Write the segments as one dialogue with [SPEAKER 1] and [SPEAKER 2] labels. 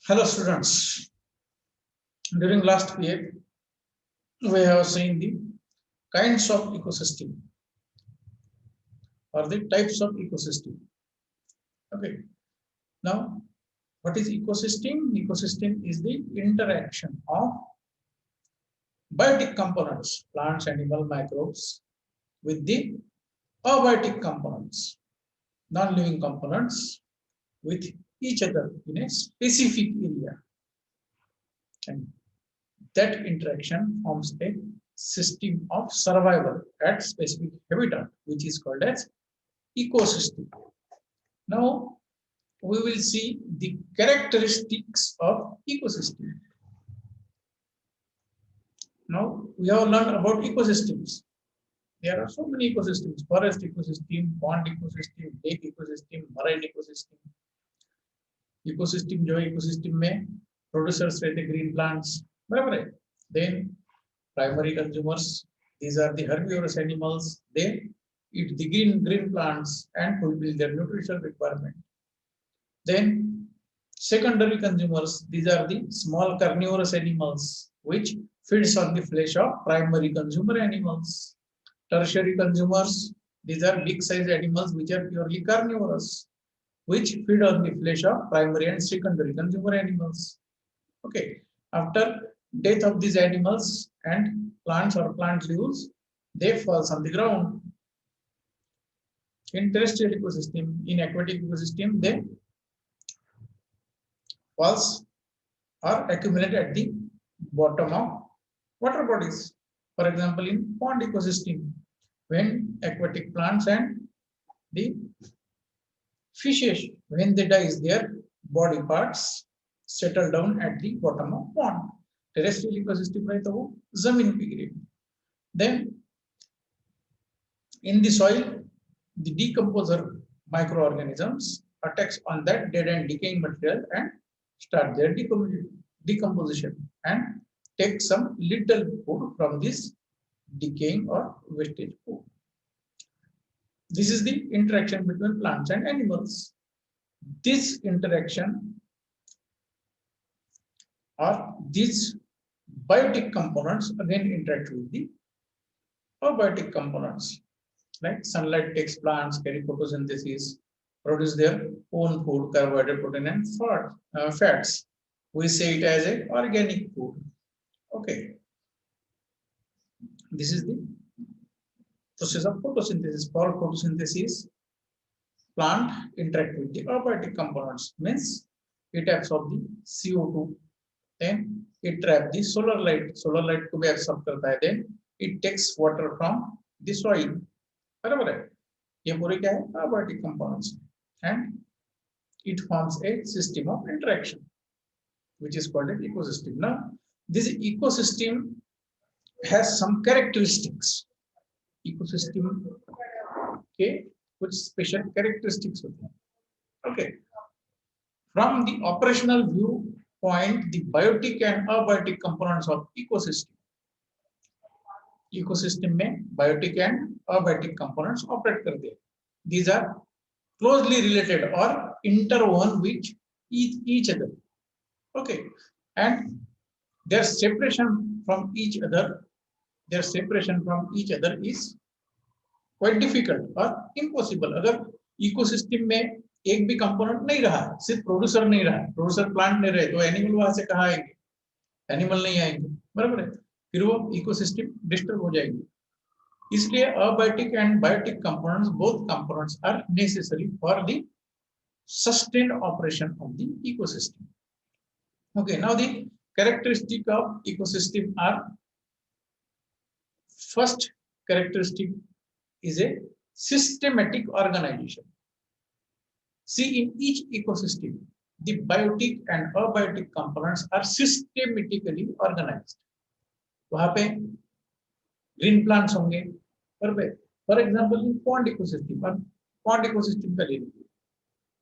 [SPEAKER 1] Hello students, during last period we have seen the kinds of ecosystem or the types of ecosystem. Okay, now what is ecosystem? Ecosystem is the interaction of biotic components, plants, animal, microbes, with the abiotic components, non-living components, with each other in a specific area, and that interaction forms a system of survival at specific habitat, which is called as ecosystem. Now we will see the characteristics of ecosystem. Now we have learned about ecosystems. There are so many ecosystems: forest ecosystem, pond ecosystem, lake ecosystem, marine ecosystem. Ecosystem जो ecosystem में producers रहते green plants, बराबर है. Then primary consumers, these are the herbivorous animals. They eat the green plants and fulfill their nutritional requirement. Then secondary consumers, these are the small carnivorous animals which feeds on the flesh of primary consumer animals. Tertiary consumers, these are big size animals which are purely carnivorous, which feed on the flesh of primary and secondary consumer animals. Okay, after death of these animals and plants or plant leaves, they falls on the ground. In terrestrial ecosystem, in aquatic ecosystem, they falls are accumulated at the bottom of water bodies. For example, in pond ecosystem, when aquatic plants and the fishes, when they die, their body parts settle down at the bottom of pond. Terrestrial ecosystem रहता वो जमीन पे गिरे. Then in the soil, the decomposer microorganisms attacks on that dead and decaying material and start their decomposition and take some little food from this decaying or wastage food. This is the interaction between plants and animals. This interaction or these biotic components again interact with the abiotic components. Right? Sunlight takes plants, carry photosynthesis, produce their own food, carbohydrate, protein, and fats. We say it as a organic food. Okay. This is the process of photosynthesis. For photosynthesis, plant interact with the abiotic components. Means it absorbs the CO2. Then it traps the solar light. Solar light को भी absorb करता है. Then it takes water from the soil. बराबर है. ये पूरे क्या है? Abiotic components. And it forms a system of interaction, which is called an ecosystem. Now, this ecosystem has some characteristics. Ecosystem के कुछ special characteristics होते हैं. Okay. From the operational viewpoint, the biotic and abiotic components of ecosystem. Ecosystem में biotic and abiotic components operate करते हैं. These are closely related or interwoven with each other. Okay, and their separation from each other is quite difficult or impossible. अगर ecosystem में एक भी component नहीं रहा, सिर्फ producer नहीं रहा, producer plant नहीं रहे, तो animal वहां से कहाँ आएंगे? Animal नहीं आएंगे, बराबर है? फिर वो ecosystem disturb हो जाएगी. इसलिए abiotic and biotic components, both components are necessary for the sustained operation of the ecosystem. Okay, now the characteristic of ecosystem are: first characteristic is a systematic organization. See, in each ecosystem, the biotic and abiotic components are systematically organized. वहाँ पे green plants होंगे, for example, in pond ecosystem, pond ecosystem का ले लीजिए.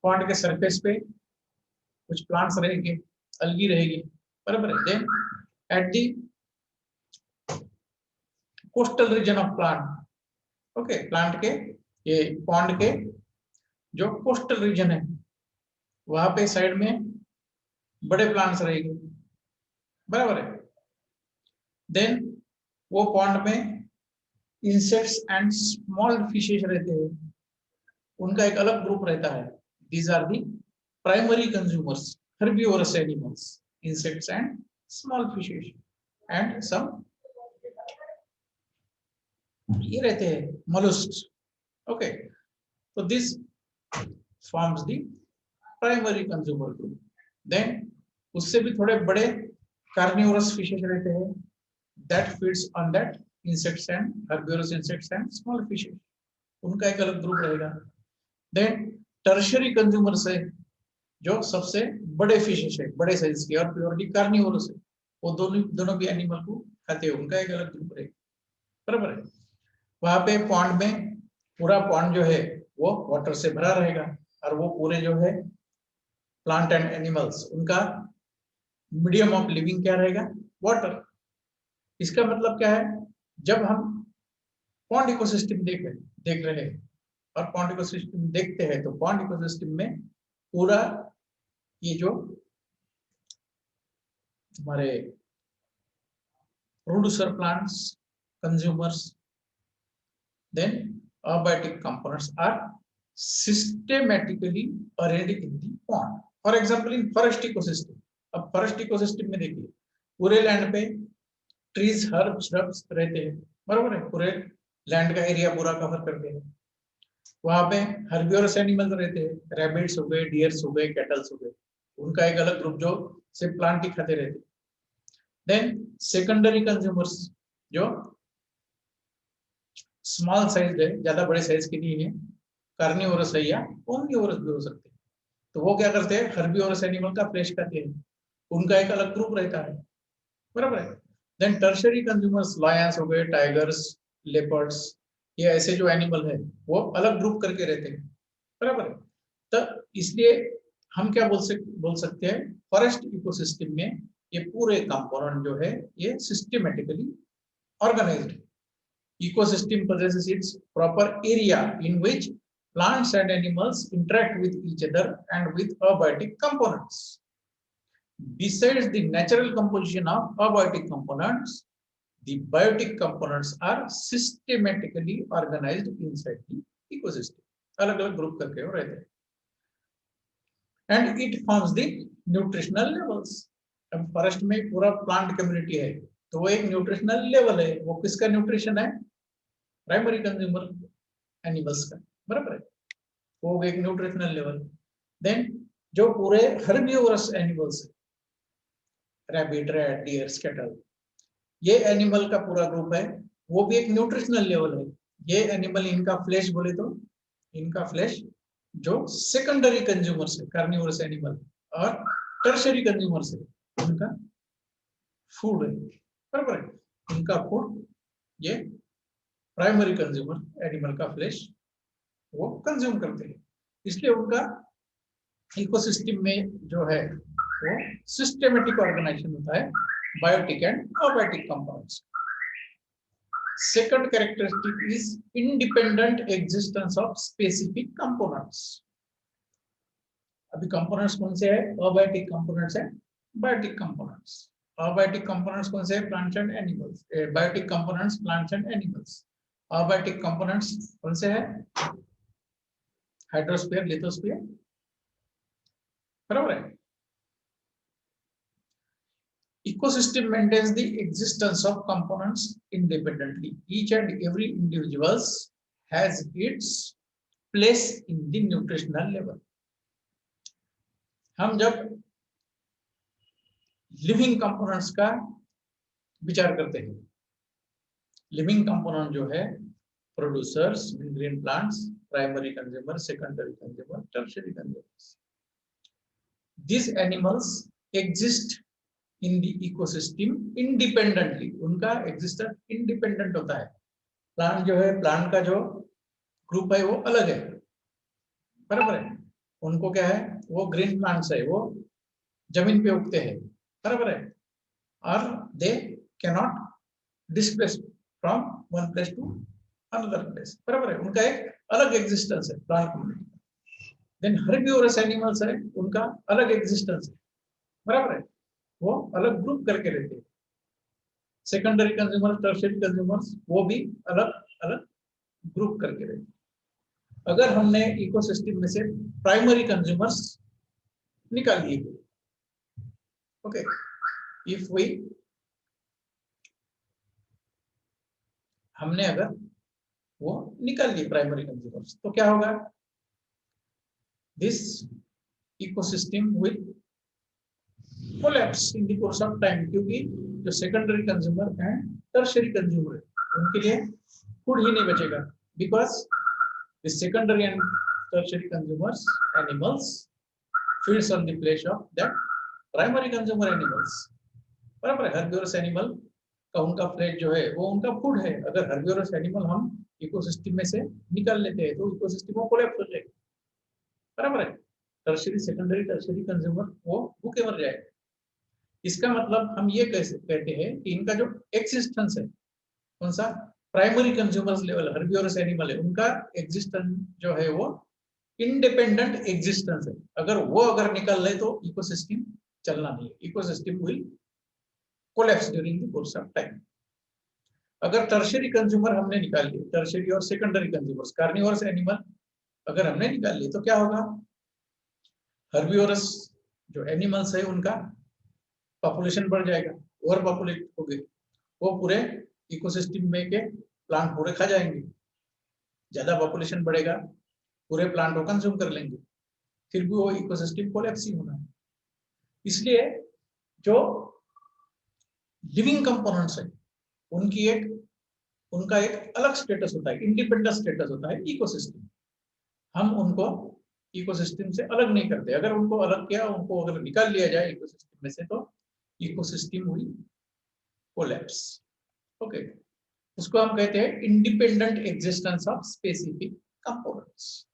[SPEAKER 1] Pond के surface पे कुछ plants रहेंगे, algae रहेगी, बराबर है. Then at the coastal region of plant, okay, plant के ये pond के जो coastal region है, वहाँ पे side में बड़े प्लांट्स रहेंगे, बराबर है। देन वो पॉन्ड में इंसेक्ट्स एंड स्मॉल फिशेस रहते हैं, उनका एक अलग ग्रुप रहता है। These are the primary consumers, herbivorous animals, insects and small fishes and some ये रहते हैं mollusks, okay, so this forms the primary consumer group. Then उससे भी थोड़े बड़े carnivorous fishes रहते हैं, that feeds on that insects and herbivorous insects and small fishes, उनका एक अलग ग्रुप रहेगा। Then tertiary consumers है, जो सबसे बड़े फिशेस है, बड़े साइज के और प्योरली कार्निवोरस है, वो दोनों भी एनिमल को खाते हैं, उनका एक अलग ग्रुप रहेगा, बराबर है। वहां पे पॉन्ड में पूरा पॉन्ड जो है वो वाटर से भरा रहेगा, और वो पूरे जो है प्लांट एंड एनिमल्स, उनका मीडियम ऑफ लिविंग क्या रहेगा, वाटर। इसका मतलब क्या है, जब हम पॉन्ड इकोसिस्टम देख रहे हैं और पॉन्ड इकोसिस्टम देखते हैं, तो पॉन्ड इकोसिस्टम में पूरा ये जो हमारे producer plants, consumers, then abiotic components are systematically arrayed in the pond. For example, in forest ecosystem, अब फॉरेस्ट इकोसिस्टम में देखिए पूरे लैंड पे ट्रीज, हर्ब, श्रब्स रहते हैं, बराबर है, पूरे लैंड का एरिया पूरा कवर करते हैं। वहां पे हर्बिवरस एनिमल्स रहते हैं, रैबिट्स हो गए, डियर्स हो गए, कैटल्स हो गए, उनका एक अलग ग्रुप जो सिर्फ प्लांट ही खाते रहते हैं। देन सेकेंडरी कंज्यूमर्स जो स्मॉल साइज है, ज्यादा बड़े साइज के नहीं है, कार्निवोरस है या ओमनिवोरस भी हो सकते हैं, तो वो क्या करते हैं, हर्बिवोरस एनिमल का फ्लैश खाते हैं, उनका एक अलग ग्रुप रहता है, बराबर है। देन टर्शियरी कंज्यूमर्स, लायंस हो गए, टाइगर्स, लेपर्ड्स, ये ऐसे जो एनिमल है वो अलग ग्रुप करके रहते हैं, बराबर है। तो इसलिए हम क्या बोल सकते हैं, फॉरेस्ट इकोसिस्टम में ये पूरे कंपोनेंट जो है ये सिस्टमैटिकली ऑर्गेनाइज्ड है। Ecosystem possesses its proper area in which plants and animals interact with each other and with abiotic components. Besides the natural composition of abiotic components, the biotic components are systematically organized inside the ecosystem. अलग-अलग group करके वो रहते हैं, and it forms the nutritional levels. अब forest में पूरा plant community है, तो वो एक न्यूट्रिशनल लेवल है, वो किसका न्यूट्रिशन है, प्राइमरी कंज्यूमर एनिमल्स का, बराबर है, वो एक न्यूट्रिशनल लेवल। देन जो पूरे हर्बिवोरस एनिमल्स है, रैबिट, रैट, डियर्स, कैटल, ये एनिमल का पूरा ग्रुप है, वो भी एक न्यूट्रिशनल लेवल है। ये एनिमल, इनका फ्लैश बोले तो इनका फ्लैश जो सेकेंडरी कंज्यूमर्स है, कार्निवोरस एनिमल, और टर्शियरी कंज्यूमर्स है, उनका फूड है, बराबर है, उनका फूड ये प्राइमरी कंज्यूमर एनिमल का फ्लैश वो कंज्यूम करते हैं। इसलिए उनका इकोसिस्टम में जो है वो सिस्टेमेटिक ऑर्गेनाइजेशन होता है, biotic and abiotic compounds. Second characteristic is independent existence of specific components. अभी कंपोनेंट्स कौन से है, अबायोटिक कंपोनेंट्स है, बायोटिक कंपोनेंट्स। अबायोटिक कंपोनेंट्स कौन से है, plants and animals, biotic components plants and animals. Abiotic components कौन से है, हाइड्रोस्फीयर, लिथोस्फीयर, बराबर है। Ecosystem maintains the existence of components independently. Each and every individual has its place in the nutritional level. हम जब लिविंग कंपोनेंट्स का विचार करते हैं, लिविंग कंपोनेंट जो है producers, green plants, primary consumer, secondary consumer, tertiary consumers, these animals exist in the ecosystem independently. उनका existence independent होता है। प्लांट जो है, प्लांट का जो ग्रुप है वो अलग है, बराबर है, उनको क्या है, वो ग्रीन प्लांट्स है, वो जमीन पे उगते हैं, बराबर है, और they cannot displace from one place to another place, बराबर है, उनका एक अलग एग्जिस्टेंस है plant community. Then herbivorous animals है, उनका अलग एग्जिस्टेंस है, बराबर है, वो अलग ग्रुप करके रहते हैं। सेकेंडरी कंज्यूमर, टर्शियरी कंज्यूमर्स, वो भी अलग अलग ग्रुप करके रहते हैं। अगर हमने इकोसिस्टम में से प्राइमरी कंज्यूमर्स निकाल दिए, ओके, इफ वी, हमने अगर वो निकाल लिए प्राइमरी कंज्यूमर्स, तो क्या होगा, this ecosystem will collapse in the course of time, क्योंकि जो secondary consumer and tertiary consumer है उनके लिए फूड ही नहीं बचेगा, because the secondary and tertiary consumers animals feeds on the flesh of that primary consumer animals. बराबर है, हर्बिवोरस एनिमल का उनका फ्लेश जो है वो उनका फूड है। अगर हर्बिवोरस एनिमल हम इकोसिस्टम में से निकाल लेते हैं तो इकोसिस्टम को कोलैप्स हो जाएगा। बराबर है, टर्शियरी सेकेंडरी टर्शियरी कंज्यूमर वो भूखे मर जाएगा। इसका मतलब हम ये कहते हैं कि इनका जो एक्सिस्टेंस है, कौन सा, primary consumers level herbivores animal है, उनका एक्सिस्टेंस जो है वो इंडिपेंडेंट एक्सिस्टेंस है। अगर निकाल ले तो इकोसिस्टम चलना नहीं है, ecosystem will collapse during the course of time. अगर टर्शियरी कंज्यूमर हमने निकाल लिए, टर्शियरी और सेकेंडरी कंज्यूमर्स कार्निवोरस एनिमल अगर हमने निकाल लिए, तो क्या होगा, हर्बिवोरस जो एनिमल्स है उनका पॉपुलेशन बढ़ जाएगा, ओवर पॉपुलेट हो गई, वो पूरे इकोसिस्टम में के प्लांट पूरे खा जाएंगे। ज्यादा पॉपुलेशन बढ़ेगा, पूरे प्लांट को कंज्यूम कर लेंगे, फिर भी वो इकोसिस्टम कोलैप्स ही होना है। इसलिए जो लिविंग कंपोनेंट्स है उनका एक अलग स्टेटस होता है, इंडिपेंडेंट स्टेटस होता है इकोसिस्टम। हम उनको इकोसिस्टम से अलग नहीं करते। अगर उनको अलग किया, उनको अगर निकाल लिया जाए इकोसिस्टम में से, तो इकोसिस्टम विल कोलैप्स। ओके, उसको हम कहते हैं independent existence of specific components.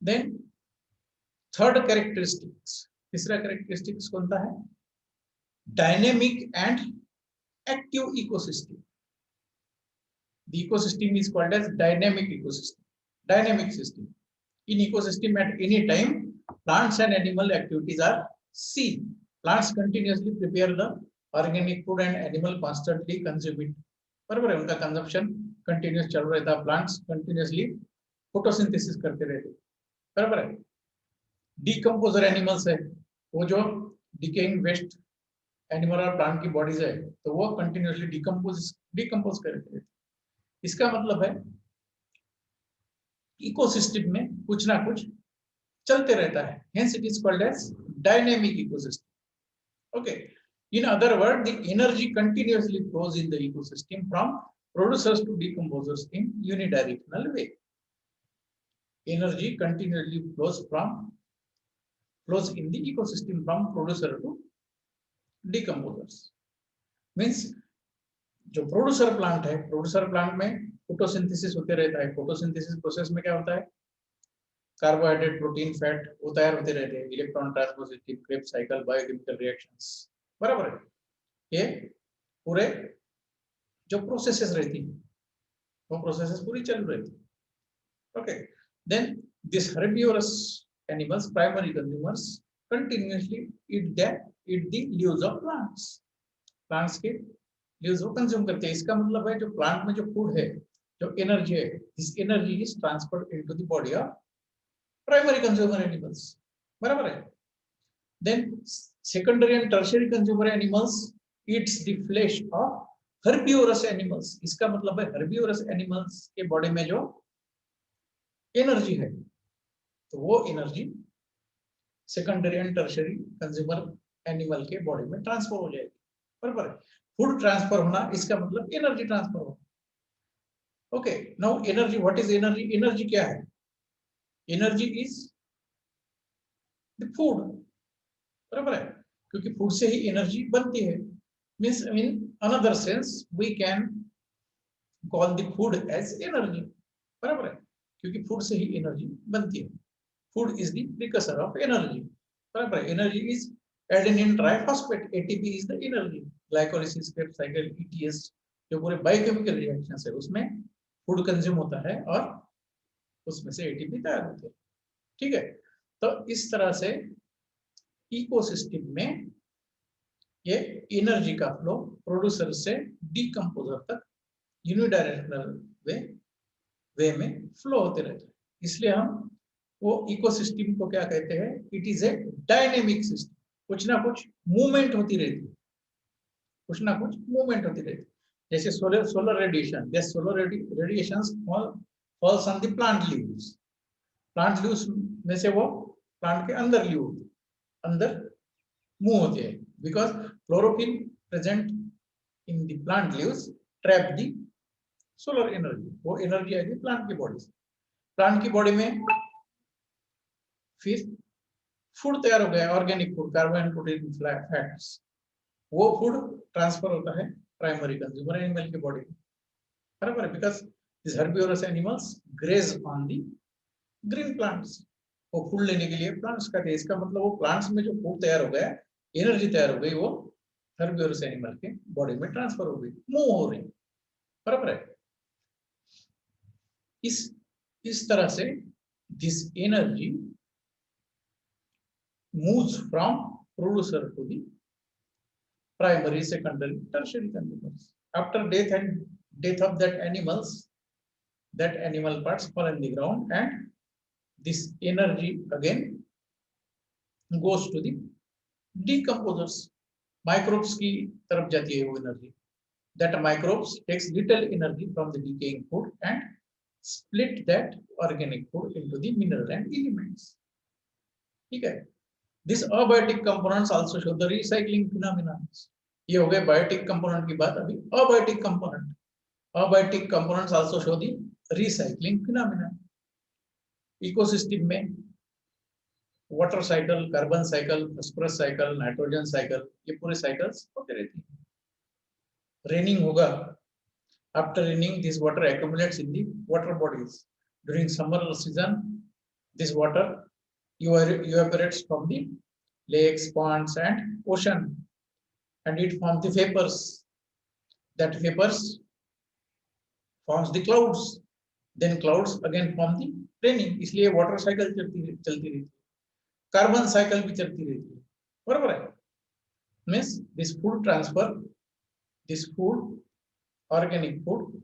[SPEAKER 1] Then third characteristics, तीसरा कैरेक्टरिस्टिक्स कौन सा है, dynamic and active ecosystem. The ecosystem is called as dynamic ecosystem. Dynamic system. In ecosystem at any time, plants and animal activities are seen. Plants continuously prepare the organic food and animal constantly consume it. बराबर है, उनका consumption continuous चल रहा था, plants continuously photosynthesis करते रहते। बराबर है, डिकम्पोजर एनिमल्स है, वो जो डिकेइंग वेस्ट एनिमल और प्लांट की बॉडीज है, तो वो कंटिन्यूसली डिकम्पोज करते रहते। इसका मतलब है इकोसिस्टम में कुछ ना कुछ चलते रहता है, hence it is called as dynamic ecosystem. Okay, in other words, the energy continuously flows in the ecosystem from producers to decomposers in unidirectional way. Energy continuously flows in the ecosystem from producer to decomposers. Means जो producer plant है, producer plant में photosynthesis होते रहता है। Photosynthesis process में क्या होता है, कार्बोहाइड्रेट, प्रोटीन, फैट वो तैयार होते रहते हैं, electron transport system, Krebs cycle, biochemical reactions. बराबर है, ये पूरे जो प्रोसेसेस रहती हैं वो प्रोसेसेस पूरी चल रही थी। Okay, then this herbivorous animals, primary consumers, continuously eat the leaves of plants. Plants के लीव्स वो कंज्यूम करते हैं। इसका मतलब है जो प्लांट में जो फूड है, जो एनर्जी है, this energy is transferred into the body of primary consumer animals. बराबर है, then secondary and tertiary consumer animals eats the flesh of herbivorous animals. इसका मतलब है हर्बिवोरस एनिमल्स के बॉडी में जो एनर्जी है, तो वो energy secondary and tertiary consumer animal के बॉडी में ट्रांसफर हो जाएगी। बराबर है, फूड ट्रांसफर होना, इसका मतलब एनर्जी ट्रांसफर होना। Okay, now energy, what is energy? Energy क्या है? Energy is the food. बराबर है, क्योंकि फूड से ही एनर्जी बनती है। Means in another sense we can call the food as energy. बराबर है, क्योंकि फूड से ही एनर्जी बनती है। Food is the precursor of energy. बराबर है, energy is adenine triphosphate, ATP is the energy. Glycolysis, Krebs cycle, ETS, जो पूरे बायोकेमिकल रिएक्शंस है उसमें फूड कंज्यूम होता है और उसमें से एटीपी तैयार होते हैं। ठीक है, तो इस तरह से इकोसिस्टम में ये एनर्जी का फ्लो प्रोड्यूसर से डीकंपोजर तक यूनिडायरेक्शनल वे में फ्लो होते रहते हैं। इसलिए हम वो इकोसिस्टम को क्या कहते हैं? It is a dynamic system. कुछ ना कुछ मूवमेंट होती रहती है, कुछ ना कुछ मूवमेंट होती रहती है। जैसे solar radiation, this solar radiations falls on the plant leaves. Plant leaves में से वो प्लांट के अंदर लीव अंदर मूव होते हैं, because chlorophyll present in the plant leaves trap the solar energy. वो एनर्जी आएगी प्लांट की बॉडी से। प्लांट की बॉडी में फिर फूड तैयार हो गया, organic food, carbon protein fats. वो फूड ट्रांसफर होता है प्राइमरी कंज्यूमर एनिमल की बॉडी में, बराबर है? Because this herbivorous animals graze on the green plants. वो फूड लेने के लिए प्लांट्स खाते हैं। इसका मतलब वो प्लांट्स में जो फूड तैयार हो गया, एनर्जी तैयार हो गई, वो हर्बिवोरस एनिमल के बॉडी में ट्रांसफर हो गई, मूव हो रही, बराबर है? इस तरह से this energy moves from producer to the primary, secondary, tertiary consumers. After death of that animal parts fall in the ground, and this energy again goes to the decomposers. Microbes की तरफ जाती है वो energy. That microbes takes little energy from the decaying food and split that organic food into the mineral and elements. ठीक है? This abiotic components also show the recycling phenomena. ये हो गए biotic component की बात। अभी abiotic components also show the recycling phenomena. Ecosystem में water cycle, carbon cycle, phosphorus cycle, nitrogen cycle, ये पूरे cycles होते रहती हैं। Raining होगा, after raining this water accumulates in the water bodies. During summer season this water evaporates from the lakes, ponds, and ocean, and it forms the vapors. That vapors forms the clouds. Then clouds again form the raining. इसलिए water cycle चलती रहती है। Carbon cycle भी चलती रहती है, बराबर है? Means this food transfer, this food, organic food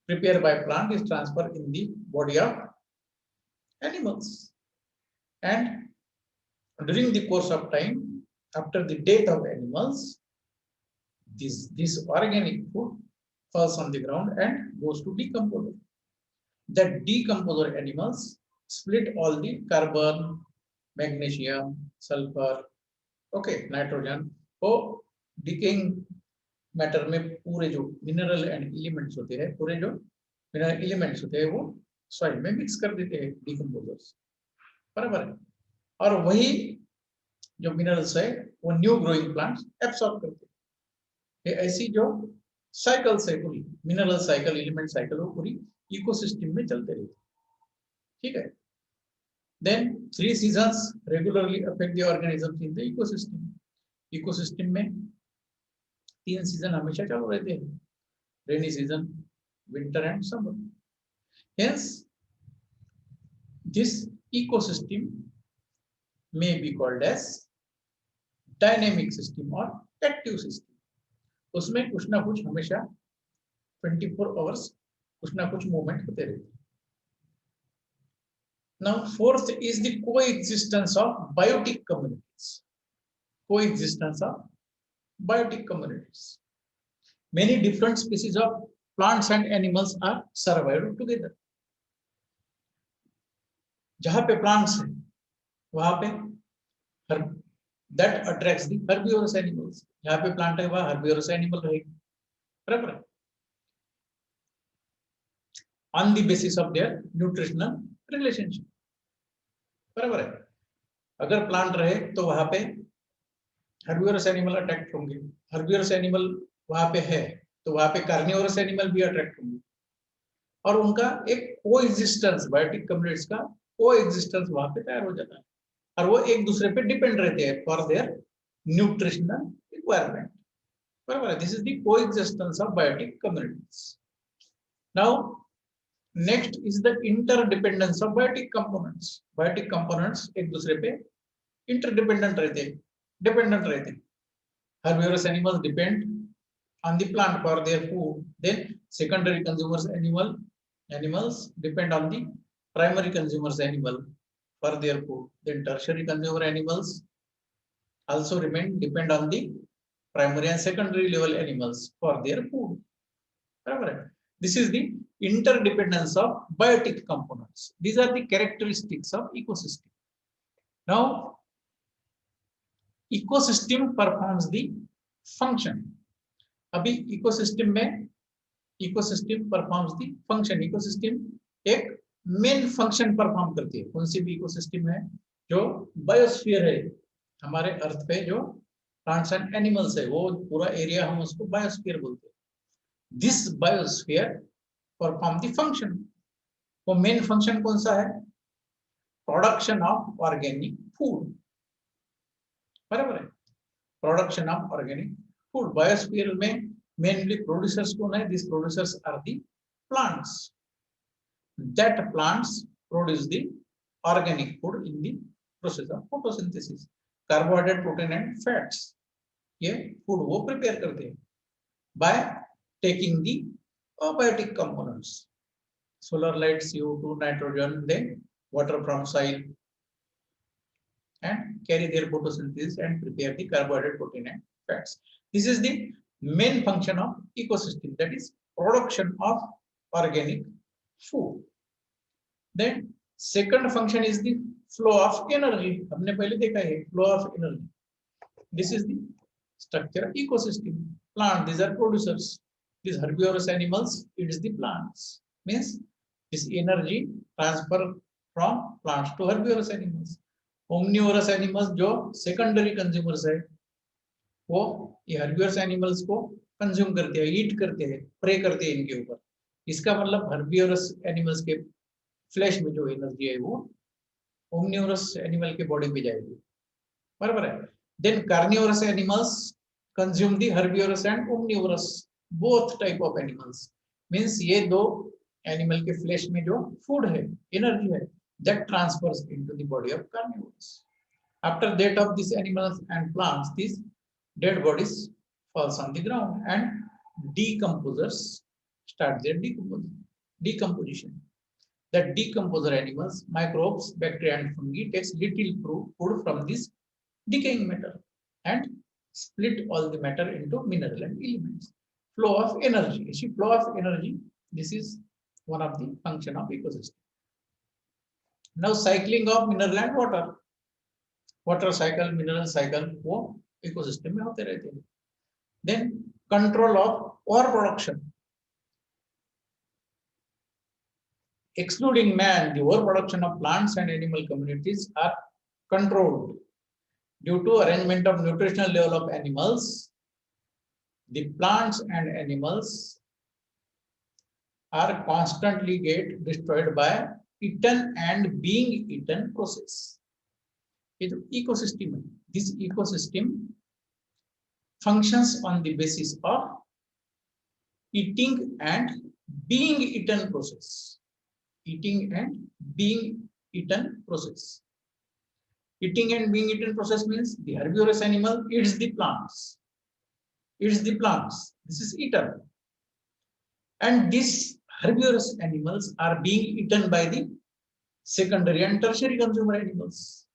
[SPEAKER 1] prepared by plant is transferred in the body of animals, and during the course of time, after the death of animals, this organic food falls on the ground and goes to decomposer. That decomposer animals split all the carbon, magnesium, sulfur, okay, nitrogen, तो decaying matter में पूरे जो mineral and elements होते हैं, पूरे जो mineral elements होते हैं वो soil में mix कर देते हैं decomposers, बराबर है? और वही जो मिनरल्स है वो न्यू ग्रोइंग प्लांट्स एब्सॉर्ब करते हैं। ऐसी जो साइकिल्स है पूरी, मिनरल साइकिल, एलिमेंट साइकिल, वो पूरी इकोसिस्टम में चलते रहते हैं, ठीक है? Then 3 seasons regularly affect the organisms in the ecosystem. Ecosystem में 3 सीजन हमेशा चालू रहते हैं, rainy season, winter and summer. Hence this ecosystem may be called as dynamic system or active system. उसमें कुछ ना कुछ हमेशा 24 आवर्स कुछ ना कुछ मूवमेंट होते रहते हैं। Now fourth is the coexistence of biotic communities. Coexistence of biotic communities. Many different species of plants and animals are survived together. जहां पे प्लांट्स है वहां पे that attracts the herbivorous animals. यहाँ पे प्लांट है वहां herbivorous animal रहेगी, बराबर है? On the basis of their nutritional relationship, बराबर है? अगर प्लांट रहे तो वहां पे herbivorous animal अट्रैक्ट होंगे, herbivorous animal वहां पे है तो वहां पे carnivorous animal भी अट्रैक्ट होंगे, और उनका एक कोएग्जिस्टेंस, बायोटिक कम्युनिटीज का कोएग्जिस्टेंस वहां पे तैयार हो जाता है, और वो एक दूसरे पे डिपेंड रहते हैं फॉर देयर न्यूट्रिशनल रिक्वायरमेंट, बराबर है? This is the coexistence of biotic communities. Now next is the interdependence of biotic components. Biotic components एक दूसरे पे इंटरडिपेंडेंट रहते हैं, डिपेंडेंट रहते हैं. Herbivorous animals depend on the plant for their food. Then secondary consumers animals depend on the primary consumers animal for their food. Then tertiary consumer animals also depend on the primary and secondary level animals for their food. This is the interdependence of biotic components. These are the characteristics of ecosystem. Now ecosystem performs the function. अभी ecosystem में ecosystem performs the function. Ecosystem एक main function perform करती है. कौन सी भी ecosystem है जो biosphere है हमारे अर्थ पे, जो प्लांट्स एंड एनिमल्स है, वो पूरा एरिया हम उसको बायोस्फीयर बोलते हैं. This biosphere perform the function. वो मेन फंक्शन कौन सा है? Production of organic food. बराबर है, production of organic food. Biosphere में मेनली प्रोड्यूसर्स कौन है? This producers are the plants. That plants produce the organic food in the process of photosynthesis. Carbohydrate, protein and fats, ये food वो prepare करते हैं by taking the abiotic components, solar light, CO2, nitrogen, then water from soil, and carry their photosynthesis and prepare the carbohydrate, protein and fats. This is the main function of ecosystem, that is production of organic food. Then second function is the flow of energy. हमने पहले देखा है flow of energy. This is the structure of ecosystem. Plant, these are producers. These herbivorous animals, it is the plants. Means this energy transfer from plants to herbivorous animals. Omnivorous animals जो secondary consumers है, वो ये herbivorous animals को consume करते हैं, ईट करते हैं, pray करते हैं इनके ऊपर. इसका मतलब herbivorous animals के फ्लैश में जो एनर्जी है वो omnivorous animal के बॉडी पे जाएगी. बराबर है. Then carnivorous animals consume the herbivorous and omnivorous both type of animals. Means ये दो एनिमल के फ्लैश में जो फूड है, एनर्जी है, that transfers into the body of carnivores. After death of these animals and plants, these dead bodies falls on the ground and decomposers start their decomposition. That decomposer animals, microbes, bacteria and fungi takes little food from this decaying matter and split all the matter into mineral and elements. Flow of energy. See, flow of energy, this is one of the function of ecosystem. Now cycling of mineral and water cycle, mineral cycle, वो ecosystem में होते रहते हैं. Then control of overproduction. Excluding man, the overproduction of plants and animal communities are controlled due to arrangement of nutritional level of animals. The plants and animals are constantly get destroyed by eaten and being eaten process. It ecosystem. This ecosystem functions on the basis of eating and being eaten process. Eating and being eaten process. Eating and being eaten process means the herbivorous animal eats the plants. Eats the plants. This is eaten. And these herbivorous animals are being eaten by the secondary and tertiary consumer animals.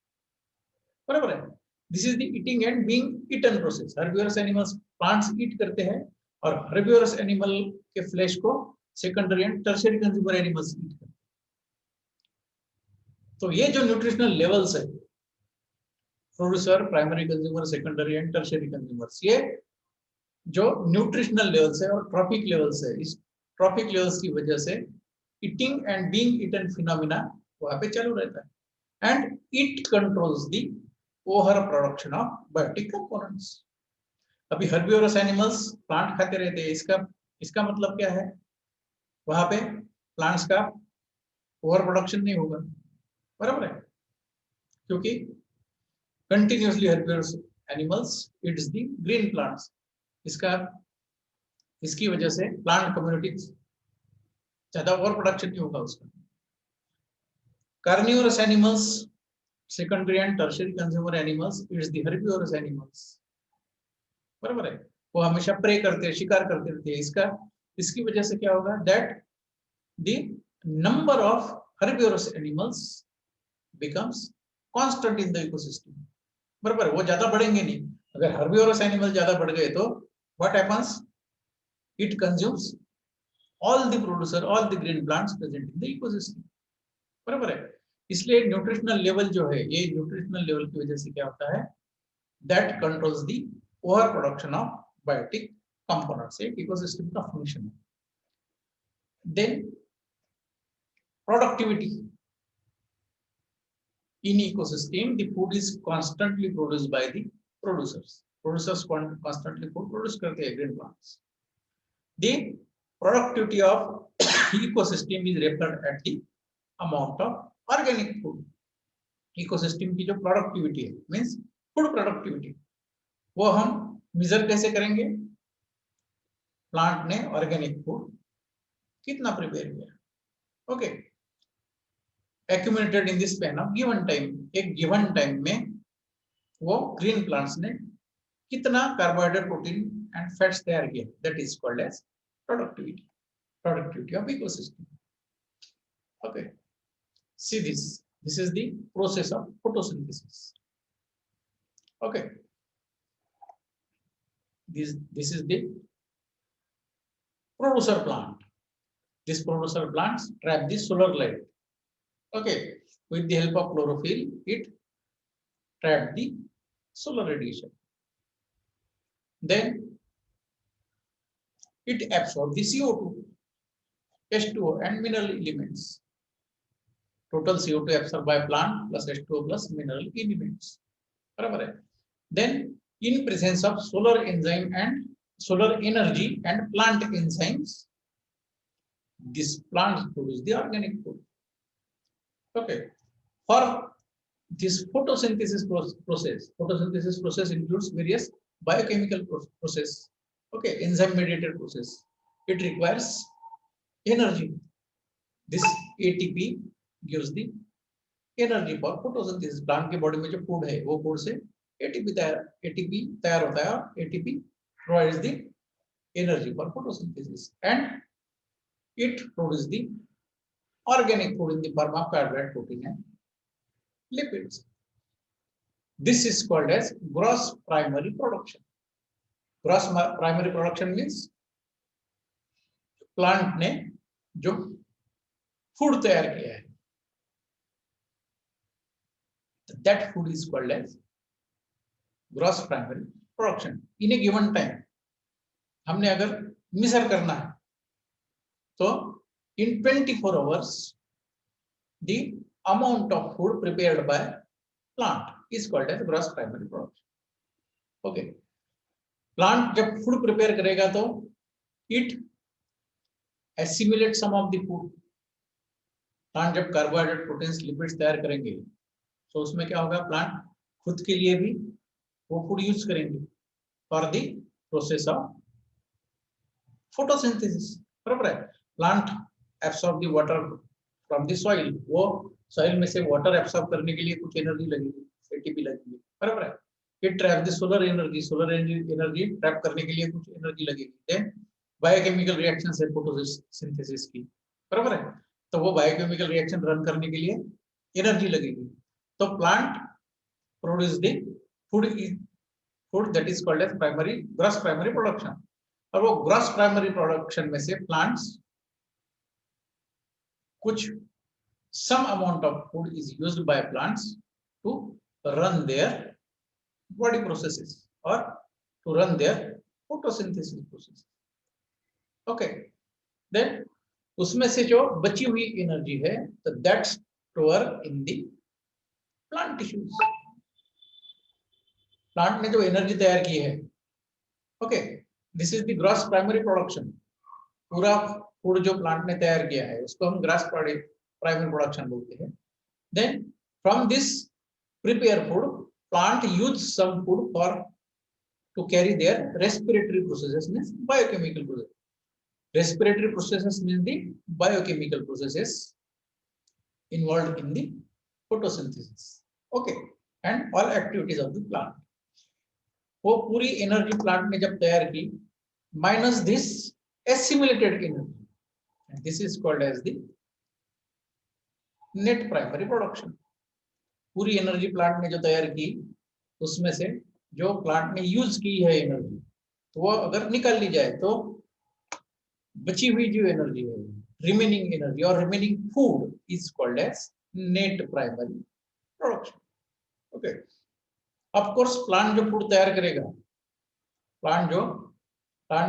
[SPEAKER 1] बराबर. This is the eating and being eaten process. Herbivorous animals plants eat करते हैं और herbivorous animal के flesh को secondary and tertiary consumer animals eat करते हैं. तो ये जो nutritional levels है, producer, primary consumer, secondary and tertiary consumers, ये जो nutritional levels है और trophic levels है, इस trophic levels की वजह से eating and being eaten phenomena वहाँ पे चालू रहता है. And it controls the overproduction of biotic components. अभी herbivorous animals plant खाते रहते हैं, इसका मतलब क्या है? वहाँ पे plants का overproduction नहीं होगा. बराबर है, क्योंकि continuously herbivorous animals eats the green plants. इसकी वजह से प्लांट कम्युनिटी ज्यादा ओवर प्रोडक्शन नहीं होगा उसका. Carnivorous animals secondary and tertiary consumer animals it's the herbivores animals, बराबर है, वो हमेशा प्रे करते हैं, शिकार करते रहते हैं। इसकी वजह से क्या होगा, that the number of herbivorous animals becomes constant in the ecosystem, बराबर, वो ज्यादा बढ़ेंगे नहीं। अगर हर्बिवोरस एनिमल ज्यादा बढ़ गए तो what happens, it consumes all the producer, all the green plants present in the ecosystem, बराबर है। इसलिए न्यूट्रिशनल लेवल जो है, ये न्यूट्रिशनल लेवल की वजह से क्या होता है, that controls the over production of biotic components, एक इकोसिस्टम का फंक्शन है। Then productivity in ecosystem, the food is constantly produced by the producers constantly food produce karte hain green plants. The productivity of ecosystem is referred at the amount of organic food. ecosystem की जो productivity है, means food productivity, वो हम measure कैसे करेंगे, plant ने organic food कितना prepare किया, okay, accumulated in this span of given time, एक given time में वो ग्रीन प्लांट्स ने कितना कार्बोहाइड्रेट, प्रोटीन एंड फैट्स तैयार किया, that is called as productivity of ecosystem, okay. See this is the process of photosynthesis, okay. This is the producer plant. This producer plants trap the solar light, okay, with the help of chlorophyll it trap the solar radiation, then it absorbs the CO2, H2O and mineral elements. Total CO2 absorbed by plant plus H2O plus mineral elements, बराबर है। Then in presence of solar enzyme and solar energy and plant enzymes, this plant produce the organic food, okay. For this photosynthesis process includes various biochemical process, okay, enzyme mediated process. It requires energy. This ATP gives the energy for photosynthesis. Plant के body में जो food है वो food से ATP तैयार होता है, ATP provides the energy for photosynthesis and it produces the organic food in the form of carbohydrate, protein and lipids. This is called as gross primary production. Gross primary production means plant ने जो food तैयार किया है, that food is called as gross primary production in a given time. हमने अगर major करना है तो in 24 hours the amount of food prepared by plant is called as gross primary production, okay. Plant जब food prepare करेगा तो it assimilate some of the food. Plant जब carbohydrate, proteins, lipids तैयार करेंगे तो उसमें क्या होगा, प्लांट खुद के लिए भी वो फूड यूज करेंगे for the process of photosynthesis, बराबर है। Plant absorb the water from the soil, वो सॉइल में से वाटर एब्सॉर्ब करने के लिए कुछ एनर्जी लगेगी, एटीपी लगेगी, बराबर है। It trap the solar energy trap करने के लिए कुछ एनर्जी लगेगी। देन बायोकेमिकल रिएक्शन है फोटोसिंथेसिस की, बराबर है, तो वो बायोकेमिकल रिएक्शन रन करने के लिए एनर्जी लगेगी। तो plant produce the food that is called as primary, gross primary production. और वो ग्रॉस प्राइमरी प्रोडक्शन में से प्लांट्स कुछ some amount of food is used by plants to run their body processes or to run their photosynthesis process, okay. Then उसमें से जो बची हुई एनर्जी है तो that store in the plant tissues. Plant ने जो एनर्जी तैयार की है, okay, this is the gross primary production. पूरा फूड जो प्लांट ने तैयार किया है उसको हम ग्रॉस प्राइमरी प्रोडक्शन बोलते हैं। Then from this prepare food plant use some food for to carry their respiratory processes, means biochemical process. Respiratory processes means the biochemical processes involved in the photosynthesis, okay, and all activities of the plant. वो पूरी energy plant ने जब तैयार की, minus this assimilated energy, and this is called as the net primary production. पूरी energy plant ने जो तैयार की, उसमें से जो प्लांट ने यूज की है एनर्जी, तो वो अगर निकाल ली जाए तो बची हुई जो एनर्जी है, रिमेनिंग एनर्जी और remaining food is called as net primary production. Okay, of course plant जो फूड तैयार करेगा, प्लांट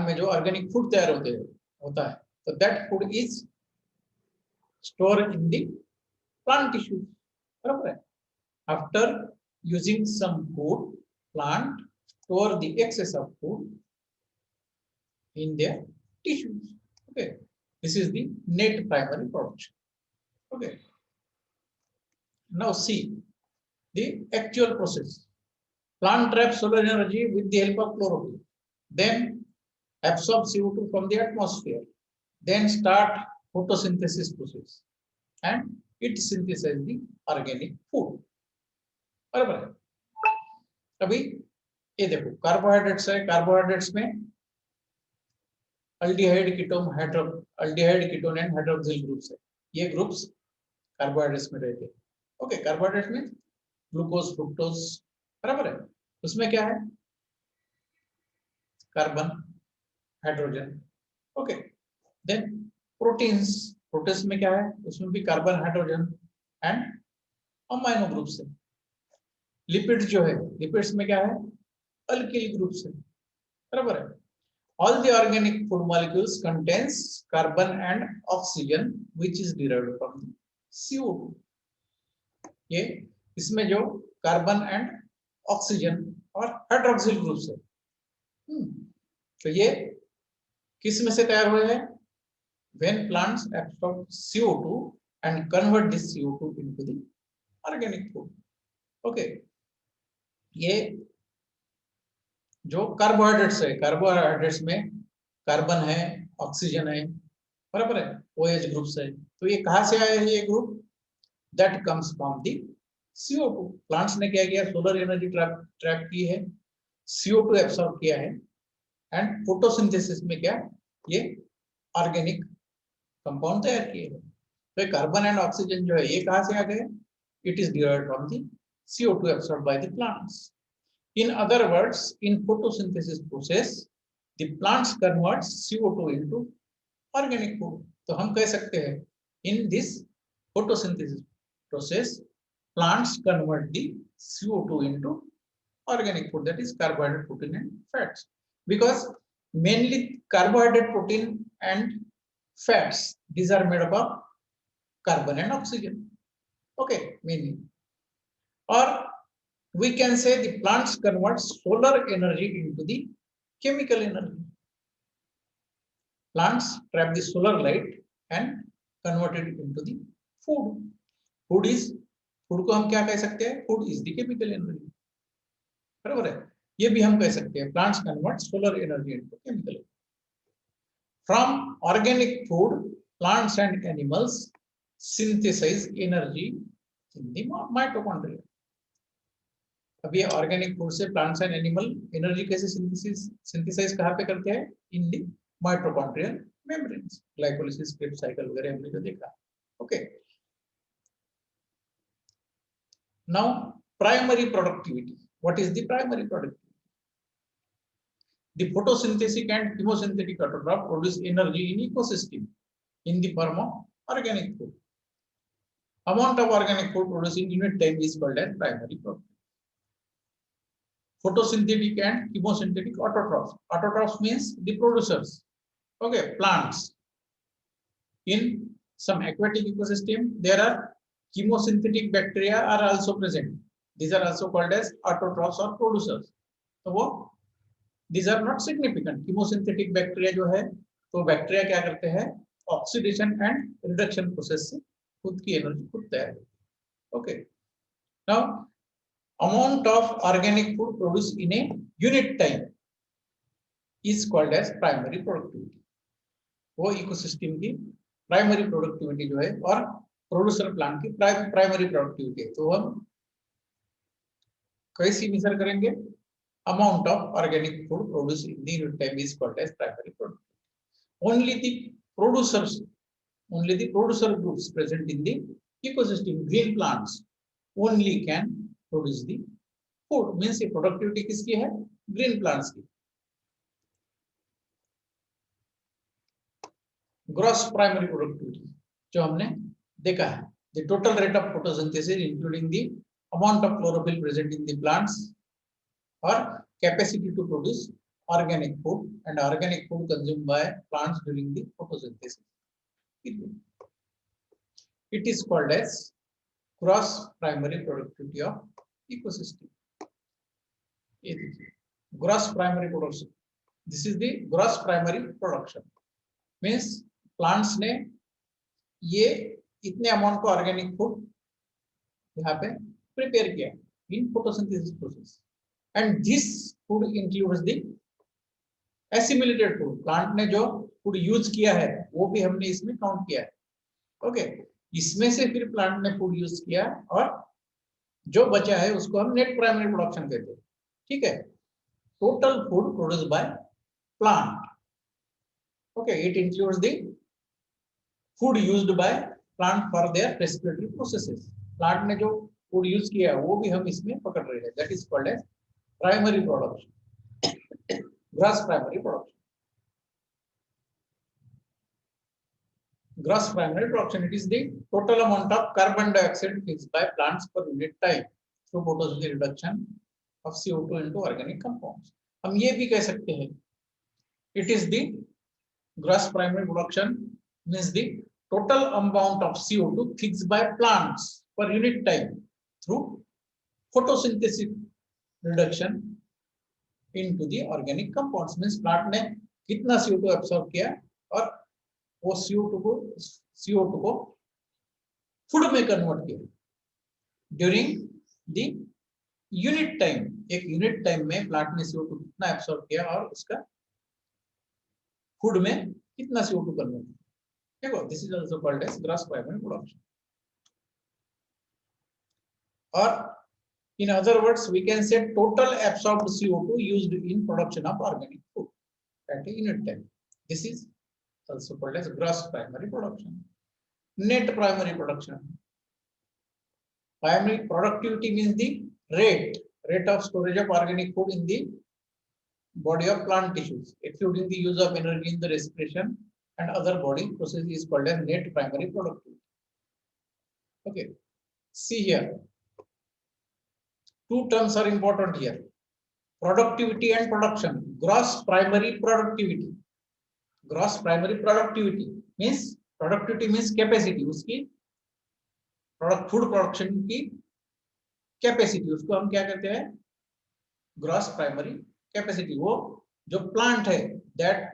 [SPEAKER 1] में जो ऑर्गेनिक फूड तैयार होता है, तो that food is store in the plant tissue, बराबर है। After using some food, plant store the excess of food in their tissues. Okay, this is the net primary production. Okay, now see the actual process. Plant traps solar energy with the help of chlorophyll, then absorb CO2 from the atmosphere, then start photosynthesis process, and it synthesizes the organic food. बराबर है। अभी ये देखो, carbohydrates है, carbohydrates में aldehyde ketone and hydroxyl groups है। ये groups carbohydrates में रहते हैं। ओके, कार्बोहाइड्रेट में ग्लूकोज, फ्रुक्टोज, बराबर है। उसमें क्या है? Carbon, hydrogen. Okay, then proteins, proteins में क्या है? उसमें भी carbon, hydrogen and amino groups है। लिपिड्स जो है, लिपिड्स में क्या है? अल्किल ग्रुप्स है, बराबर है। All the organic food molecules contains carbon and oxygen which is derived from the CO2. ये इसमें जो कार्बन एंड ऑक्सीजन और हाइड्रोक्सिल ग्रुप्स है, तो ये किस में से तैयार हुए हैं? When plants absorb CO2 and convert this CO2 into the organic food. Okay, ये जो कार्बोहाइड्रेट्स है, कार्बोहाइड्रेट्स में कार्बन है, ऑक्सीजन है, बराबर है, OH ग्रुप्स है। तो ये कहां से आया है? ये group that comes from the CO2। Plants ने क्या किया? सोलर एनर्जी ट्रैप की है, CO2 एब्सॉर्ब किया है, एंड फोटोसिंथेसिस में क्या? ये ऑर्गेनिक कंपाउंड तैयार किए हैं। तो कार्बन एंड ऑक्सीजन जो है, ये कहां से आ गए? It is derived from the CO2 absorb by the plants. In other words, in photosynthesis process, the plants convert CO2 into organic food. तो हम कह सकते हैं, in this photosynthesis process, plants convert the CO2 into organic food, that is carbohydrate, protein and fats. Because mainly carbohydrate, protein and fats, these are made up of carbon and oxygen. Okay, mainly. Or we can say the plants convert solar energy into the chemical energy. Plants trap the solar light and convert it into the food. Food को हम क्या कह सकते हैं? Food is the chemical energy, बराबर है। ये भी हम कह सकते हैं, plants convert solar energy into chemical energy. From organic food, plants and animals synthesize energy in the mitochondria. अब ये ऑर्गेनिक फूड से प्लांट्स एंड एनिमल एनर्जी कैसे सिंथेसाइज कहाँ पे करते हैं? In the mitochondrial membranes, glycolysis, Krebs cycle वगैरह हमने जो देखा। Okay, now primary productivity. What is the primary productivity? The photosynthetic and chemosynthetic autotroph produce energy in ecosystem in the form of organic food. Amount of organic food produce in unit time is called as primary productivity. Photosynthetic and chemosynthetic autotrophs. Autotrophs means the producers. Okay, plants. In some aquatic ecosystem, there are chemosynthetic bacteria are also present. These are also called as autotrophs or producers. तो वो these are not significant. Chemosynthetic bacteria जो है, तो bacteria क्या करते हैं? Oxidation and reduction process से खुद की एनर्जी खुद तैयार करते हैं। Okay. Now amount of organic food produced in a unit time is called as primary productivity. वो इकोसिस्टम की प्राइमरी प्रोडक्टिविटी जो है, और प्रोड्यूसर प्लांट की प्राइमरी प्रोडक्टिविटी है। तो हम कैसी मेजर करेंगे? Amount of organic food produce in the unit time is called as primary product. Only the producers, only the producer groups present in the ecosystem, green plants, only can produce the food. Means ये productivity किसकी है? Green plants की. Gross primary productivity जो हमने देखा है, the total rate of photosynthesis including the amount of chlorophyll present in the plants or capacity to produce organic food and organic food consumed by plants during the photosynthesis. It is called as gross primary productivity of ecosystem. Gross primary production. This is the gross primary production. Means plants ने ये इतने amount को organic food यहाँ पे prepare किया in photosynthesis process, and this food includes the assimilated food. Plant ने जो food use किया है वो भी हमने इसमें काउंट किया है. ओके, इसमें से फिर प्लांट ने फूड यूज किया और जो बचा है उसको हम नेट प्राइमरी प्रोडक्शन कहते हैं. ठीक है, total food produced by plant. Okay, it includes the food used by plant for their respiratory processes. Plant ने जो फूड यूज किया है वो भी हम इसमें पकड़ रहे हैं. That is called as primary production, gross primary production. Gross primary production, it is the total amount of carbon dioxide fixed by plants per unit time through photosynthetic reduction of CO2 into organic compounds. हम ये भी कह सकते हैं, it is the gross primary production means the total amount of CO2 fixed by plants per unit time through photosynthetic reduction into the organic compounds. means plant ने कितना CO2 absorb किया और वो CO2 को फूड में convert किया during the unit time. एक unit time में प्लांट ने CO2 कितना एब्सॉर्ब किया और उसका फूड में कितना CO2 कन्वर्ट किया. देखो, this is also called as gross primary production. और in other words we can say total absorbed CO2 used in production of organic food at a unit time. This is also called as gross primary production. Net primary production. Primary productivity means the rate of storage of organic food in the body of plant tissues, excluding the use of energy in the respiration and other body processes, is called as net primary productivity. Okay, see here, two terms are important here: productivity and production. Gross primary productivity. Gross primary productivity means capacity, उसकी food production की capacity, उसको हम क्या कहते हैं? Gross primary capacity. वो जो plant है,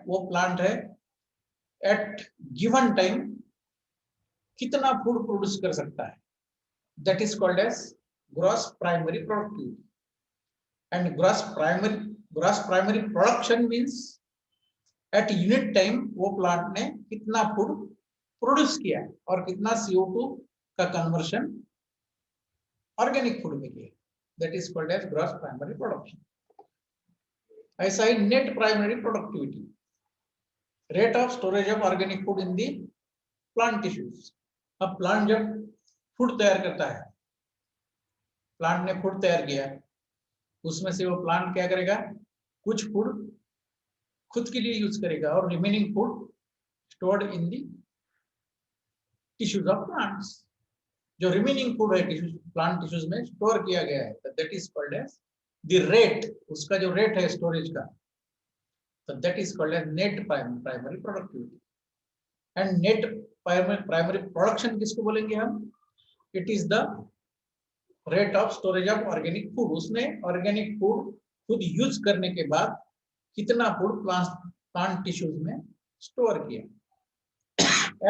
[SPEAKER 1] वो प्लांट है एट गिवन टाइम कितना फूड प्रोड्यूस कर सकता है. That is called as gross primary productivity. And gross primary production means at unit time वो प्लांट ने कितना फूड प्रोड्यूस किया और कितना CO2 का कन्वर्शन ऑर्गेनिक फूड में किया. That is called as gross primary production. ऐसा ही net primary productivity, rate of storage of organic food in the plant tissues. अब प्लांट जब फूड तैयार करता है, प्लांट ने फूड तैयार किया, उसमें से वो प्लांट क्या करेगा? कुछ फूड खुद के लिए यूज करेगा और remaining food stored in the tissues of plants. जो रिमेनिंग फूड है प्लांट टिश्यूज में स्टोर किया गया है, that is called as the rate. उसका जो रेट है स्टोरेज का, तो that is called as net primary productivity. And net primary production किसको बोलेंगे हम? It is the rate of storage of organic food. उसमें ऑर्गेनिक फूड खुद यूज करने के बाद कितना फूड प्लांट टिश्यूज में स्टोर किया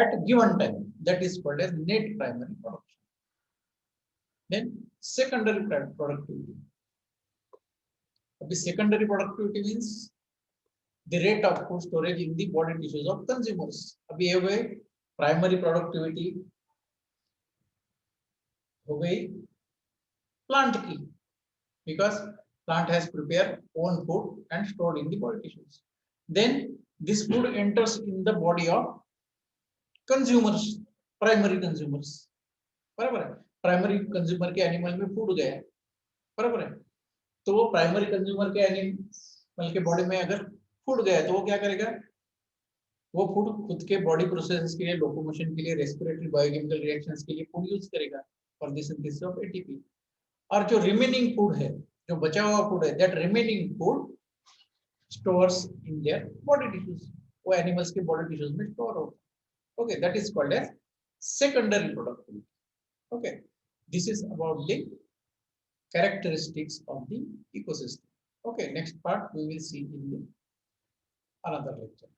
[SPEAKER 1] at given time, that is called as net primary production. Then secondary productivity. अभी secondary productivity means the rate of food storage in the body tissues of consumers. अभी ये हुए primary productivity हो गई plant की, because plant has prepared own food and stored in the body tissues. Then this food enters in the body of consumers, primary consumers. बराबर है, primary consumer के animal में फूड गया, बराबर है, तो वो प्राइमरी कंज्यूमर के एनिमल के बॉडी में अगर फूड गया तो वो क्या करेगा, वो फूड खुद के बॉडी प्रोसेसेस के लिए, लोकोमोशन के लिए, रेस्पिरेटरी बायोकेमिकल रिएक्शंस के लिए फूड यूज करेगा for the synthesis of ATP. और जो रिमेनिंग फूड है, जो बचा हुआ फूड है, that remaining food stores in their body tissues, वो एनिमल्स के बॉडी टिश्यूज में स्टोर होता है। Okay, that is called as secondary productivity. Okay, this is about the characteristics of the ecosystem. Okay, next part we will see in the another lecture.